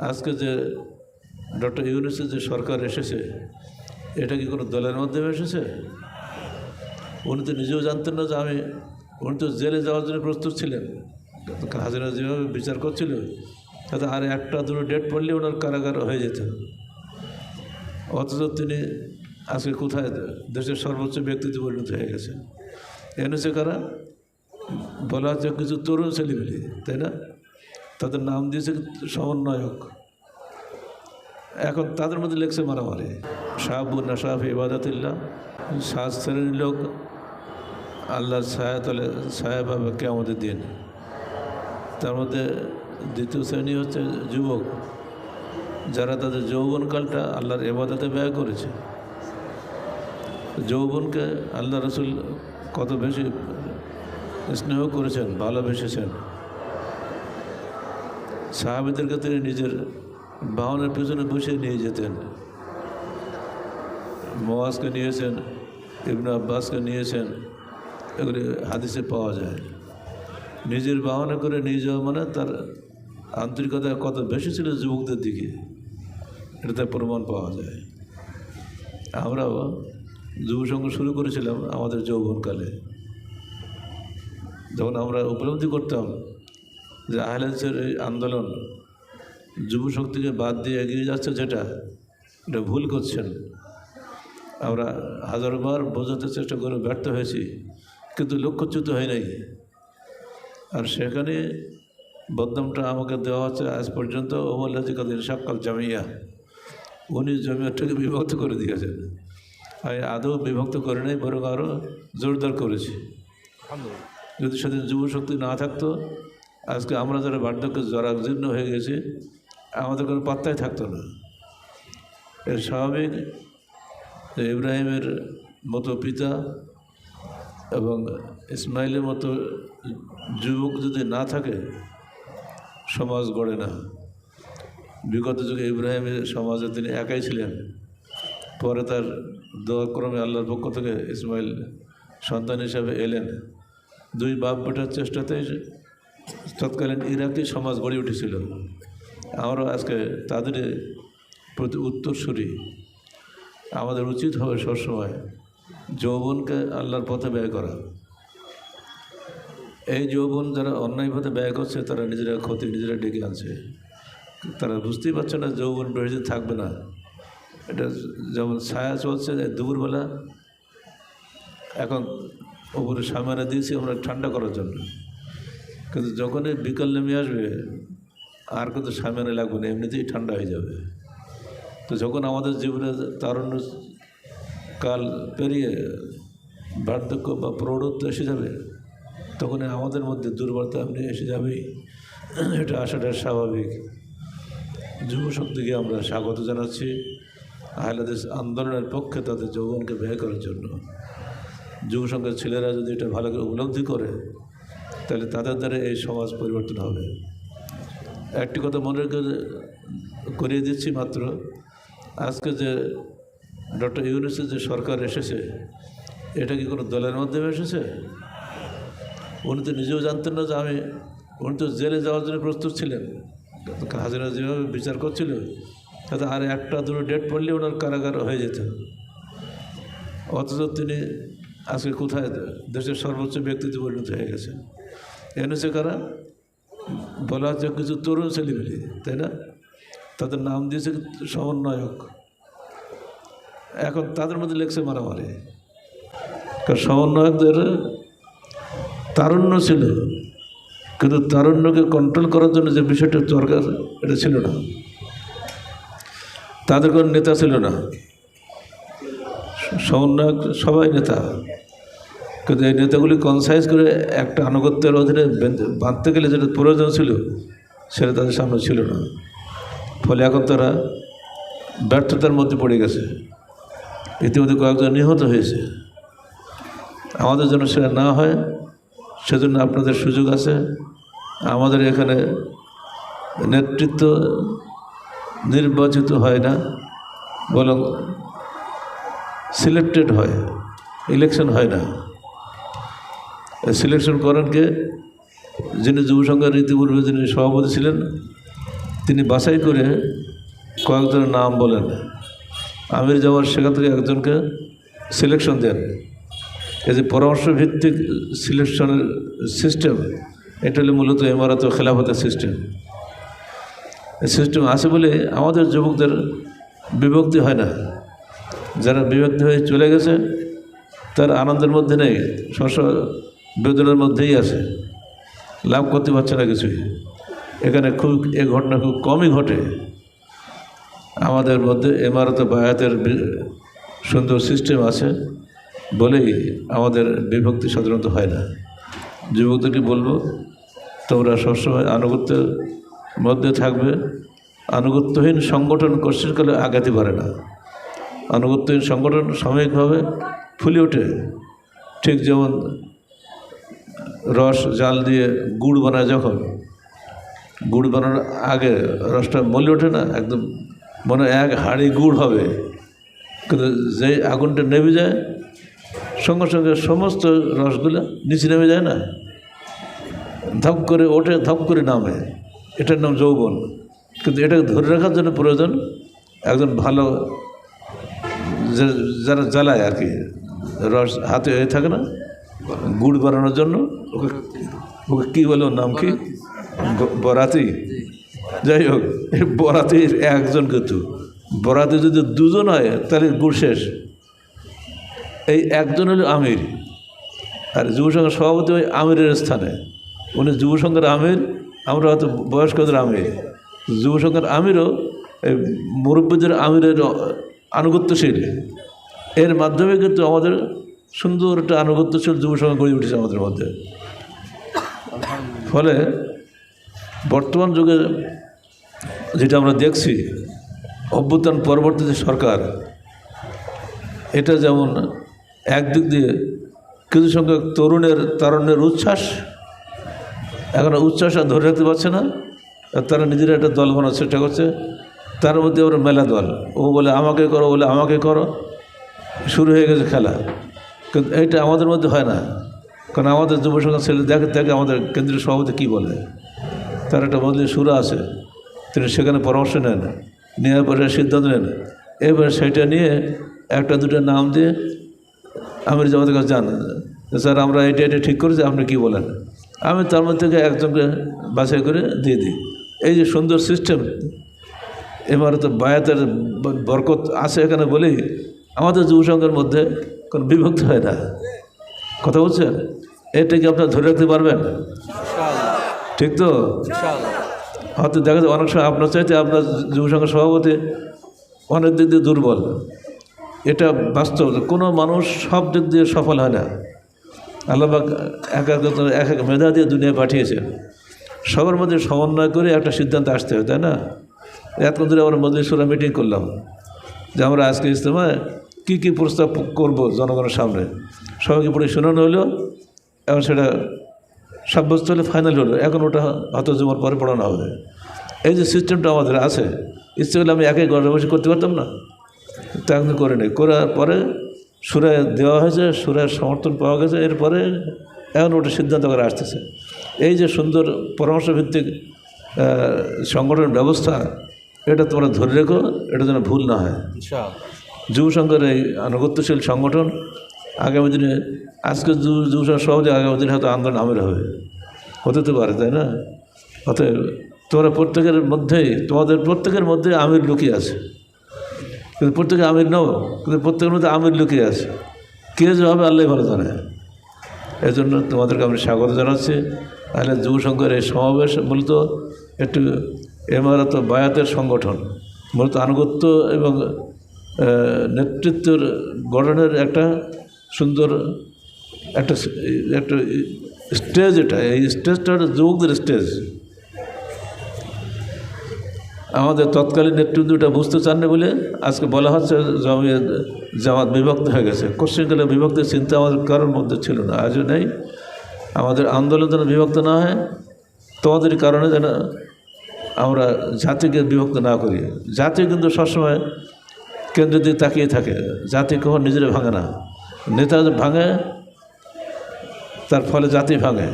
আজকে যে ডক্টর ইউনূসের যে সরকার এসেছে, এটা কি কোনো দলের মাধ্যমে এসেছে? উনি তো নিজেও জানতেন না যে উনি তো জেলে যাওয়ার জন্য প্রস্তুত ছিলেন। হাসিনা যেভাবে বিচার করছিল তাতে আর একটা দুটো ডেট পড়লে ওনার কারাগার হয়ে যেত। অথচ তিনি আজকে কোথায় দেশের সর্বোচ্চ ব্যক্তিত্বে পরিণত হয়ে গেছে। এনেছে কারা? বলা হচ্ছে কিছু তরুণ ছেলেমেলে, তাই না? তাদের নাম দিয়েছে সমন্বয়ক। এখন তাদের মধ্যে লেখছে মারামারি। শাহাবু নাশাফ ইবাদাতিল্লাহ, 7 শ্রেণীর লোক আল্লাহর ছায়া তলে ছায়া পাবে কিয়ামতের দিন। তার মধ্যে দ্বিতীয় শ্রেণী হচ্ছে যুবক, যারা তাদের যৌবনকালটা আল্লাহর ইবাদতে ব্যয় করেছে। যৌবনকে আল্লাহ রসুল কত বেশি স্নেহ করেছেন, ভালোবেসেছেন। সাহাবীদেরকে তিনি নিজের বাহনের পেছনে বসিয়ে নিয়ে যেতেন। মুআজকে নিয়েছেন, ইবনে আব্বাসকে নিয়েছেন, এগুলি হাদিসে পাওয়া যায়। নিজের বাহনে করে নিয়ে যাওয়া মানে তার আন্তরিকতা কত বেশি ছিল যুবকদের দিকে, এটা তার প্রমাণ পাওয়া যায়। আমরাও যুবসংঘ শুরু করেছিলাম আমাদের যৌবনকালে, যখন আমরা উপলব্ধি করতাম যে আহলে হাদিসের এই আন্দোলন যুবশক্তিকে বাদ দিয়ে এগিয়ে যাচ্ছে, এটা ভুল করছেন। আমরা হাজারবার বোঝাতে চেষ্টা করে ব্যর্থ হয়েছি, কিন্তু লক্ষ্যচ্যুত হয় নাই। আর সেখানে বদনামটা আমাকে দেওয়া হচ্ছে আজ পর্যন্ত। ওমল্লাজিকাদের সাক্কাল জামিয়া, উনি জমিয়াটাকে বিভক্ত করে দিয়েছেন। আমি আদৌ বিভক্ত করে নাই, বরং আরও জোরদার করেছি। যদি সেদিন যুবশক্তি না থাকতো, আজকে আমরা যারা বার্ধক্যে জরাজীর্ণ হয়ে গেছি, আমাদের কোনো পাত্তাই থাকতো না। এর স্বাভাবিক যে ইব্রাহিমের মতো পিতা এবং ইসমাইলের মতো যুবক যদি না থাকে, সমাজ গড়ে না। বিগত যুগে ইব্রাহিমের সমাজে তিনি একাই ছিলেন, পরে তার দোয়াক্রমে আল্লাহর পক্ষ থেকে ইসমাইল সন্তান হিসাবে এলেন। 2 বাপ বেটার চেষ্টাতেই তৎকালীন ইরাকি সমাজ গড়ে উঠেছিল। আমরা আজকে তাদের প্রতি উত্তরসূরি। আমাদের উচিত হবে সবসময় যৌবনকে আল্লাহর পথে ব্যয় করা। এই যৌবন যারা অন্যায় পথে ব্যয় করছে, তারা নিজেরা ক্ষতি নিজেরা ডেকে আনছে। তারা বুঝতেই পারছে না যৌবন বেশি থাকবে না। এটা যেমন ছায়া চলছে দুপুরবেলা, এখন ওপরে সামনে দিয়েছি আমরা ঠান্ডা করার জন্য, কিন্তু যখনই বিকাল নেমে আসবে আর কিন্তু সামনে লাগবে না, এমনিতেই ঠান্ডা হয়ে যাবে। তো যখন আমাদের জীবনে তারুণ্য কাল পেরিয়ে বার্ধক্য বা প্রৌঢ়ত্ব এসে যাবে, তখন আমাদের মধ্যে দুর্বলতা এমনি এসে যাবেই। এটা আসাটা স্বাভাবিক। যুবশক্তিকে আমরা স্বাগত জানাচ্ছি আহলে হাদিস আন্দোলনের পক্ষে তাদের যৌবনকে ব্যয় করার জন্য। যুবসংঘের ছেলেরা যদি এটা ভালো করে উপলব্ধি করে, তাহলে তাদের দ্বারা এই সমাজ পরিবর্তন হবে। একটি কথা মনে করিয়ে দিচ্ছি মাত্র, আজকে যে ডক্টর ইউনূসের যে সরকার এসেছে, এটা কি কোনো দলের মাধ্যমে এসেছে? উনি তো নিজেও জানতেন না যে উনি তো জেলে যাওয়ার জন্য প্রস্তুত ছিলেন। হাসিনা যেভাবে বিচার করছিল তাতে আর একটা দুটো ডেট পড়লে ওনার কারাগার হয়ে যেত। অথচ তিনি আজকে কোথায় দেশের সর্বোচ্চ ব্যক্তিত্বে পরিণত হয়ে গেছে। এনেছে কারা? বলা হচ্ছে কিছু তরুণ ছেলেমেলে, তাই না? তাদের নাম দিয়েছে সমন্বয়ক। এখন তাদের মধ্যে লেখছে মারামারি। কারণ সমন্বয়কদের তারুণ্য ছিল, কিন্তু তারুণ্যকে কন্ট্রোল করার জন্য যে বিষয়টা দরকার, এটা ছিল না। তাদের কোনো নেতা ছিল না। সমন্বয়ক সবাই নেতা, কিন্তু এই নেতাগুলি কনসাইজ করে একটা আনুগত্যের অধীনে বাঁধতে গেলে যেটা প্রয়োজন ছিল, সেটা তাদের সামনে ছিল না। ফলে এখন তারা ব্যর্থতার মধ্যে পড়ে গেছে। ইতিমধ্যে কয়েকজন নিহত হয়েছে। আমাদের জন্য সেটা না হয়, সেজন্য আপনাদের সুযোগ আছে। আমাদের এখানে নেতৃত্ব নির্বাচিত হয় না, বরং সিলেক্টেড হয়, ইলেকশন হয় না। সিলেকশন করেন কে? যিনি যুবসংঘের ইতিপূর্বে যিনি সভাপতি ছিলেন, তিনি বাছাই করে কয়েকজনের নাম বলেন, আমির জামাত সেখান থেকে একজনকে সিলেকশন দেন। এই যে পরামর্শ ভিত্তিক সিলেকশনের সিস্টেম, এটা হলো মূলত ইমারত ও খেলাফতের সিস্টেম। এই সিস্টেম আছে বলে আমাদের যুবকদের বিভক্তি হয় না। যারা বিভক্তি হয়ে চলে গেছে তার আনন্দের মধ্যে নেই, সবসময় বেদনার মধ্যেই আছে, লাভ করতে পারছে না কিছুই। এখানে খুব এ ঘটনা খুব কমই ঘটে। আমাদের মধ্যে ইমারত বায়াতের সুন্দর সিস্টেম আছে বলেই আমাদের বিভক্তি সাধারণত হয় না। যুবকদেরকে বলবো, তোমরা সবসময় আনুগত্যের মধ্যে থাকবে। আনুগত্যহীন সংগঠন কোশ্চিনকালে আগাতে পারে না। আনুগত্যহীন সংগঠন সাময়িকভাবে ফুলে ওঠে, ঠিক যেমন রস জাল দিয়ে গুড় বানায়, যখন গুড় বানানোর আগে রসটা মলে ওঠে না, একদম মনে এক হাঁড়ি গুড় হবে, কিন্তু যেই আগুনটা নেমে যায় সঙ্গে সঙ্গে সমস্ত রসগুলো নিচে নেমে যায় না, ধপ করে ওঠে, ধপ করে নামে। এটার নাম যৌবন। কিন্তু এটাকে ধরে রাখার জন্য প্রয়োজন একজন ভালো, যারা জ্বালায় আর কি, রস হাতে হয়ে থাকে না গুড় বানানোর জন্য, ওকে কী বলে, ওর নাম কি, বরাতি। যাই হোক, এই বরাতির একজন, কিন্তু বরাতি যদি দুজন হয় তাহলে গুড় শেষ। এই একজন হলো আমির, আর যুব সংঘের সভাপতি ওই আমিরের স্থানে। উনি যুব সংঘের আমির, আমরা হয়তো বয়স্কদের আমির। যুব সংঘের আমিরও এই মুরব্বীদের আমিরের আনুগত্যশীল। এর মাধ্যমে কিন্তু আমাদের সুন্দর একটা আনুগত্যশীল যুব সংঘ গড়ে উঠেছে আমাদের মধ্যে। ফলে বর্তমান যুগে যেটা আমরা দেখছি, অভ্যুত্থান পরবর্তী যে সরকার, এটা যেমন একদিক দিয়ে কিছু সংখ্যক তারুণ্যের উচ্ছ্বাস, এখন উচ্ছ্বাস আর ধরে রাখতে পারছে না, তারা নিজেরা একটা দল বানানোর চেষ্টা করছে। তার মধ্যে ওরা মেলা দল, ও বলে আমাকে করো, বলে আমাকে করো, শুরু হয়ে গেছে খেলা। কিন্তু এইটা আমাদের মধ্যে হয় না, কারণ আমাদের যুব সংঘ ছেলে দেখে আমাদের কেন্দ্রীয় সভাপতি কী বলে। তার একটা মন্দির সুরা আছে, তিনি সেখানে পরামর্শ নেন, নেওয়ার পরে সিদ্ধান্ত নেন। এবার সেটা নিয়ে একটা দুটো নাম দিয়ে আমির জামাতের কাছে যান, স্যার আমরা এটা ঠিক করেছি, আপনি কী বলেন। আমি তার মধ্যে থেকে একজনকে বাছাই করে দিয়ে দিই। এই যে সুন্দর সিস্টেম, ইমারত বায়াতের বরকত আছে এখানে বলেই আমাদের যুব সংঘের মধ্যে কোনো বিভক্তি হয় না। কথা বলছেন? এটা কি আপনারা ধরে রাখতে পারবেন? ঠিক তো? হয়তো দেখা যায় অনেক সময় আপনার চাইতে আপনার যুব সংঘের সভাপতি অনেক দিক দিয়ে দুর্বল। এটা বাস্তব, কোনো মানুষ সব দিক দিয়ে সফল হয় না। আল্লাহ এক এক মেধা দিয়ে দুনিয়ায় পাঠিয়েছেন, সবার মধ্যে সমন্বয় করে একটা সিদ্ধান্ত আসতে হয়, তাই না? এতক্ষণ ধরে আমরা মজলিস শুরা মিটিং করলাম যে আমরা আজকে ইজতেমায় কী কী প্রস্তাব করব জনগণের সামনে, সবাইকে পড়ে শোনানো হলো, এখন সেটা সাব্যস্ত হলে ফাইনাল হলো। এখন ওটা হয়তো জমার পরে পড়ানো হবে। এই যে সিস্টেমটা আমাদের আছে, ইচ্ছে হলে আমি একাই ঘরে বসে করতে পারতাম না, তা এখন করে নেই। করার পরে সুরায় দেওয়া হয়েছে, সুরায় সমর্থন পাওয়া গেছে, এরপরে এখন ওটা সিদ্ধান্ত করে আসতেছে। এই যে সুন্দর পরামর্শভিত্তিক সংগঠন ব্যবস্থা, এটা তোমরা ধরে রেখো, এটা যেন ভুল না হয়। যুব সংঘের এই আনুগত্যশীল সংগঠন আগামী দিনে, আজকে যুব সংঘ সহজে আগামী দিনে হয়তো আন্দোলন আমির হতে তো পারে, তাই না? অতএব তোমরা প্রত্যেকের মধ্যেই, তোমাদের প্রত্যেকের মধ্যে আমির লুকিয়ে আছে, কিন্তু প্রত্যেকে আমির নও, কিন্তু প্রত্যেকের মধ্যে আমির লুকিয়ে আছে। কে যে হবে আল্লাহ ভালো জানে। এই জন্য তোমাদেরকে আমি স্বাগত জানাচ্ছি। তাহলে যুব সংঘের এই সমাবেশ মূলত একটু ইমারত বায়াতের সংগঠন, মূলত আনুগত্য এবং নেতৃত্বের গঠনের একটা সুন্দর একটা স্টেজ। এটা এই স্টেজটা যুবকদের স্টেজ। আমাদের তৎকালীন নেতৃত্ব এটা বুঝতে চান না বলে আজকে বলা হচ্ছে জামাত বিভক্ত হয়ে গেছে। কোশ্চিনকালে বিভক্তির চিন্তা আমাদের কারোর মধ্যে ছিল না, আজও নেই। আমাদের আন্দোলন যেন বিভক্ত না হয়, তোমাদের কারণে যেন আমরা জাতিকে বিভক্ত না করি। জাতি কিন্তু সবসময় কেন্দ্রের দিকে তাকিয়ে থাকে, জাতি কখন নিজেরা ভাঙে না। নেতা ভাঙে, তার ফলে জাতি ভাঙে।